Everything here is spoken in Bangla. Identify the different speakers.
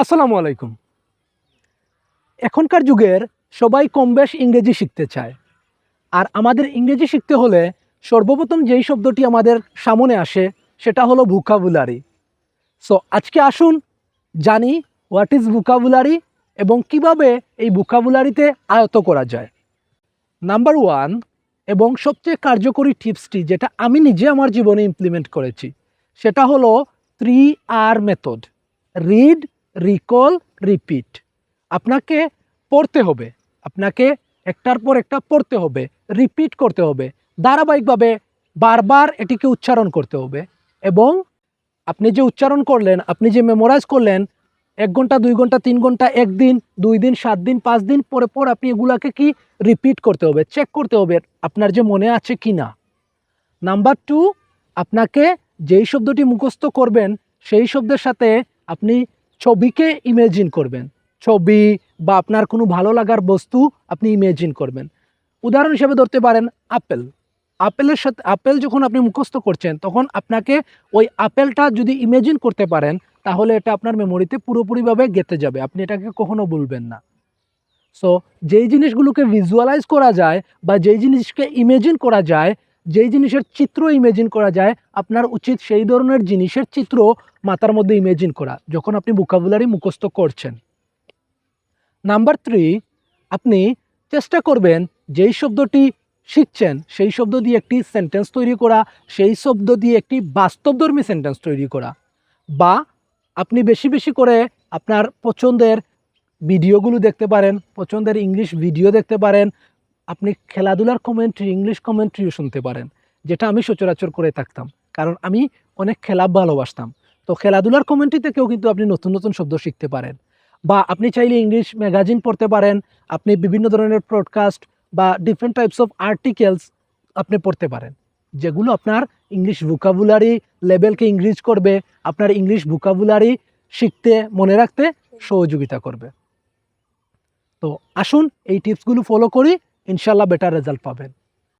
Speaker 1: আসসালামু আলাইকুম। এখনকার যুগের সবাই কম বেশ ইংরেজি শিখতে চায়। আর আমাদের ইংরেজি শিখতে হলে সর্বপ্রথম যেই শব্দটি আমাদের সামনে আসে সেটা হলো ভোকাবুলারি। সো আজকে আসুন জানি হোয়াট ইজ ভোকাবুলারি এবং কিভাবে এই ভোকাবুলারিতে আয়ত্ত করা যায়। নাম্বার 1 এবং সবচেয়ে কার্যকরী টিপসটি যেটা আমি নিজে আমার জীবনে ইমপ্লিমেন্ট করেছি সেটা হলো 3R method. Read, recall, repeat. আপনাকে পড়তে হবে, আপনাকে একটার পর একটা পড়তে হবে, রিপিট করতে হবে, ধারাবাহিকভাবে বারবার এটিকে উচ্চারণ করতে হবে এবং আপনি যে উচ্চারণ করলেন, আপনি যে মেমোরাইজ করলেন ১ ঘন্টা, ২ ঘন্টা, ৩ ঘন্টা, ১ দিন, ২ দিন, ৭ দিন, ৫ দিন পর আপনি এগুলাকে কি রিপিট করতে হবে, চেক করতে হবে আপনার যে মনে আছে কি না। নাম্বার 2, আপনাকে যেই শব্দটি মুখস্থ করবেন সেই শব্দের সাথে আপনি ছবিকে ইমেজিন করবেন। ছবি বা আপনার কোনো ভালো লাগার বস্তু আপনি ইমেজিন করবেন। উদাহরণ হিসেবে ধরতে পারেন আপেল। আপেলের সাথে আপেল যখন আপনি মুখস্থ করছেন তখন আপনাকে ওই আপেলটা যদি ইমেজিন করতে পারেন তাহলে এটা আপনার মেমোরিতে পুরোপুরিভাবে গেঁথে যাবে। আপনি এটাকে কখনো ভুলবেন না। সো যেই জিনিসগুলোকে ভিজুয়ালাইজ করা যায় বা যেই জিনিসকে ইমেজিন করা যায়, যেই জিনিসের চিত্র ইমেজিন করা যায়, আপনার উচিত সেই ধরনের জিনিসের চিত্র মাথার মধ্যে ইমেজিন করা যখন আপনি ভোকাবুলারি মুখস্থ করছেন। নাম্বার 3, আপনি চেষ্টা করবেন যেই শব্দটি শিখছেন সেই শব্দ দিয়ে একটি সেন্টেন্স তৈরি করা, সেই শব্দ দিয়ে একটি বাস্তবধর্মী সেন্টেন্স তৈরি করা। বা আপনি বেশি বেশি করে আপনার পছন্দের ভিডিওগুলো দেখতে পারেন, পছন্দের ইংলিশ ভিডিও দেখতে পারেন, আপনি খেলাধুলার কমেন্ট্রি, ইংলিশ কমেন্ট্রিও শুনতে পারেন, যেটা আমি সচরাচর করে থাকতাম। কারণ আমি অনেক খেলা ভালোবাসতাম। তো খেলাধুলার কমেন্ট্রি থেকেও কিন্তু আপনি নতুন নতুন শব্দ শিখতে পারেন। বা আপনি চাইলে ইংলিশ ম্যাগাজিন পড়তে পারেন, আপনি বিভিন্ন ধরনের পডকাস্ট বা ডিফারেন্ট টাইপস অফ আর্টিকেলস আপনি পড়তে পারেন, যেগুলো আপনার ইংলিশ ভোকাবুলারি লেভেলকে ইনক্রিজ করবে, আপনার ইংলিশ ভোকাবুলারি শিখতে মনে রাখতে সহযোগিতা করবে। তো আসুন এই টিপসগুলো ফলো করি, ইনশাল্লাহ বেটার রেজাল্ট পাবেন।